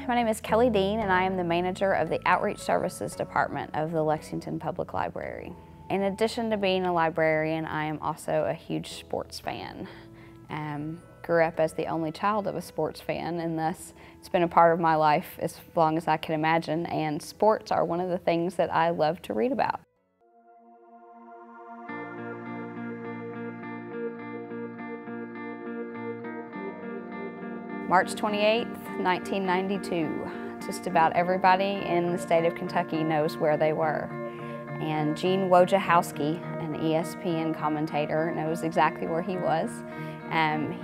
My name is Kelli Dean, and I am the manager of the Outreach Services Department of the Lexington Public Library. In addition to being a librarian, I am also a huge sports fan. Grew up as the only child of a sports fan, and thus it's been a part of my life as long as I can imagine, and sports are one of the things that I love to read about. March 28th, 1992. Just about everybody in the state of Kentucky knows where they were. And Gene Wojciechowski, an ESPN commentator, knows exactly where he was.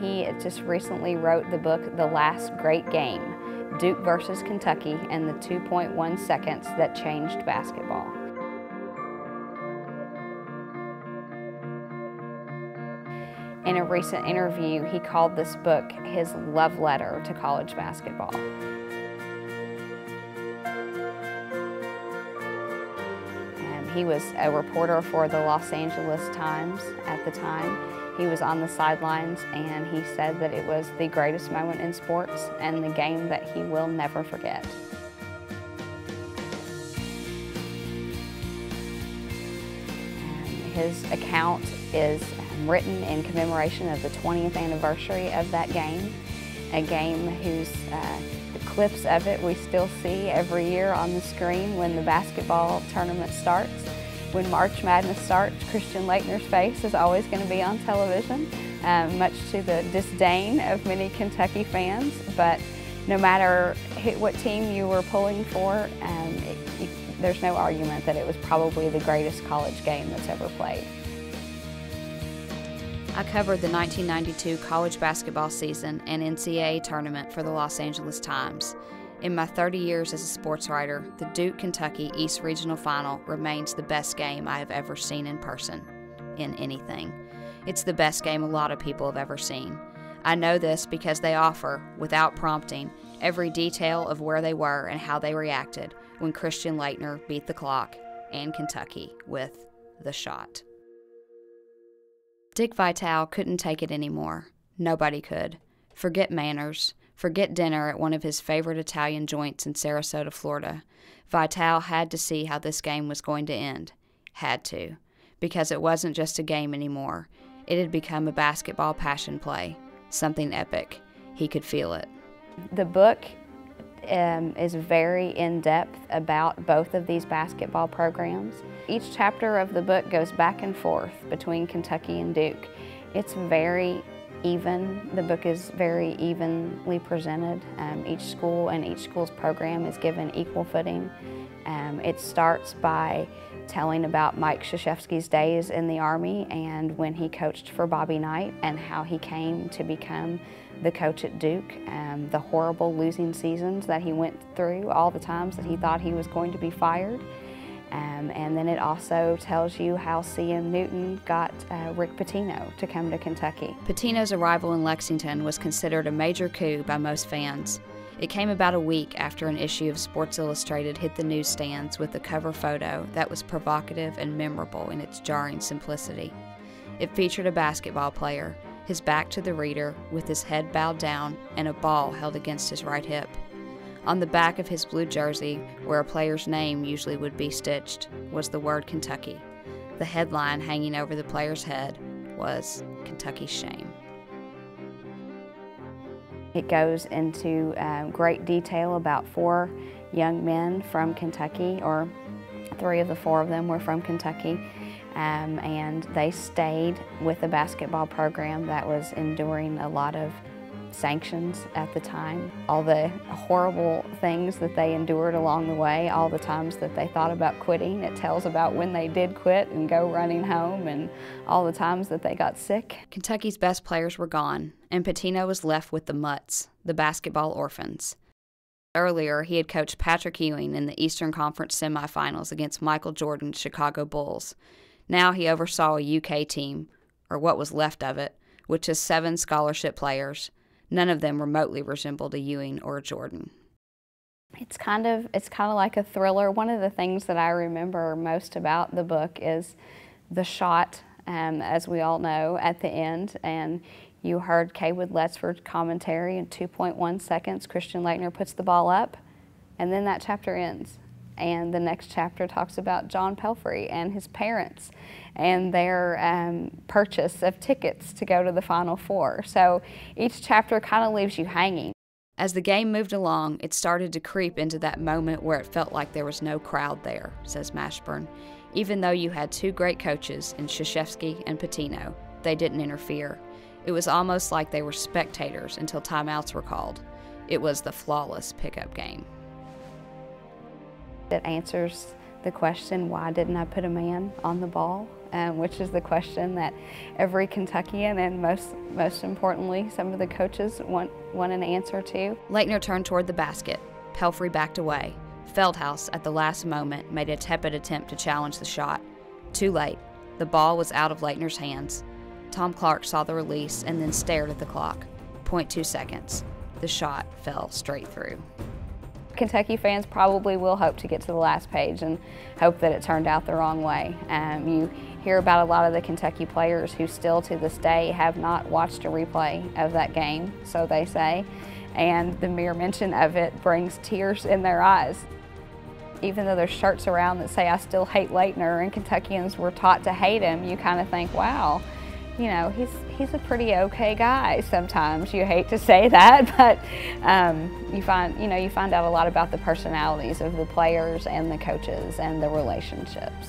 He just recently wrote the book, The Last Great Game, Duke versus Kentucky and the 2.1 seconds that changed basketball. In a recent interview, he called this book his love letter to college basketball. He was a reporter for the Los Angeles Times at the time. He was on the sidelines, and he said that it was the greatest moment in sports and the game that he will never forget. His account is written in commemoration of the 20th anniversary of that game, a game whose the clips of it we still see every year on the screen when the basketball tournament starts. When March Madness starts, Christian Laettner's face is always going to be on television, much to the disdain of many Kentucky fans. But no matter what team you were pulling for, there's no argument that it was probably the greatest college game that's ever played. I covered the 1992 college basketball season and NCAA tournament for the Los Angeles Times. In my 30 years as a sports writer, the Duke-Kentucky East Regional Final remains the best game I have ever seen in person, in anything. It's the best game a lot of people have ever seen. I know this because they offer, without prompting, every detail of where they were and how they reacted when Christian Laettner beat the clock and Kentucky with the shot. Dick Vitale couldn't take it anymore. Nobody could. Forget manners. Forget dinner at one of his favorite Italian joints in Sarasota, Florida. Vitale had to see how this game was going to end. Had to. Because it wasn't just a game anymore. It had become a basketball passion play. Something epic. He could feel it. The book is very in-depth about both of these basketball programs. Each chapter of the book goes back and forth between Kentucky and Duke. It's very even. The book is very evenly presented. Each school and each school's program is given equal footing. It starts by telling about Mike Krzyzewski's days in the Army and when he coached for Bobby Knight and how he came to become the coach at Duke, the horrible losing seasons that he went through, all the times that he thought he was going to be fired. And then it also tells you how C.M. Newton got Rick Pitino to come to Kentucky. Pitino's arrival in Lexington was considered a major coup by most fans. It came about a week after an issue of Sports Illustrated hit the newsstands with a cover photo that was provocative and memorable in its jarring simplicity. It featured a basketball player, his back to the reader, with his head bowed down and a ball held against his right hip. On the back of his blue jersey, where a player's name usually would be stitched, was the word Kentucky. The headline hanging over the player's head was Kentucky's shame. It goes into great detail about 4 young men from Kentucky, or 3 of the 4 of them were from Kentucky, and they stayed with a basketball program that was enduring a lot of sanctions at the time. All the horrible things that they endured along the way, all the times that they thought about quitting. It tells about when they did quit and go running home and all the times that they got sick. Kentucky's best players were gone, and Pitino was left with the Mutts, the basketball orphans. Earlier, he had coached Patrick Ewing in the Eastern Conference semifinals against Michael Jordan's Chicago Bulls. Now he oversaw a UK team, or what was left of it, which has 7 scholarship players. None of them remotely resembled a Ewing or a Jordan. It's kind of like a thriller. One of the things that I remember most about the book is the shot, as we all know, at the end. And You heard Kaywood Letzford's commentary in 2.1 seconds. Christian Laettner puts the ball up, and then that chapter ends. And the next chapter talks about John Pelfrey and his parents and their purchase of tickets to go to the Final Four. So each chapter kind of leaves you hanging. As the game moved along, it started to creep into that moment where it felt like there was no crowd there, says Mashburn. Even though you had two great coaches in Krzyzewski and Pitino, they didn't interfere. It was almost like they were spectators until timeouts were called. It was the flawless pickup game. It answers the question, why didn't I put a man on the ball? Which is the question that every Kentuckian and most importantly, some of the coaches want an answer to. Laettner turned toward the basket. Pelfrey backed away. Feldhaus, at the last moment, made a tepid attempt to challenge the shot. Too late. The ball was out of Laettner's hands. Tom Clark saw the release and then stared at the clock. 0.2 seconds. The shot fell straight through. Kentucky fans probably will hope to get to the last page and hope that it turned out the wrong way. You hear about a lot of the Kentucky players who still to this day have not watched a replay of that game, so they say, and the mere mention of it brings tears in their eyes. Even though there's shirts around that say, "I still hate Laettner," and Kentuckians were taught to hate him, you kind of think, wow, you know, he's a pretty okay guy sometimes. You hate to say that, but you find out a lot about the personalities of the players and the coaches and the relationships.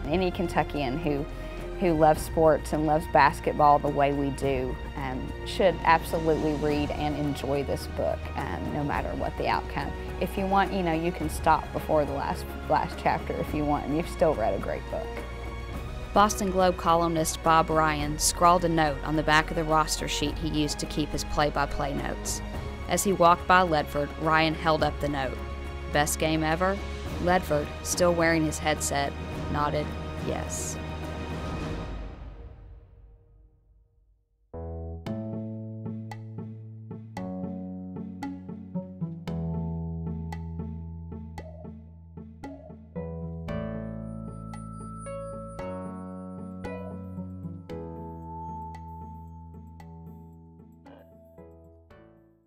Any Kentuckian who loves sports and loves basketball the way we do should absolutely read and enjoy this book, no matter what the outcome. If you want, you can stop before the last chapter if you want, and you've still read a great book. Boston Globe columnist Bob Ryan scrawled a note on the back of the roster sheet he used to keep his play-by-play notes. As he walked by Ledford, Ryan held up the note. Best game ever? Ledford, still wearing his headset, nodded yes.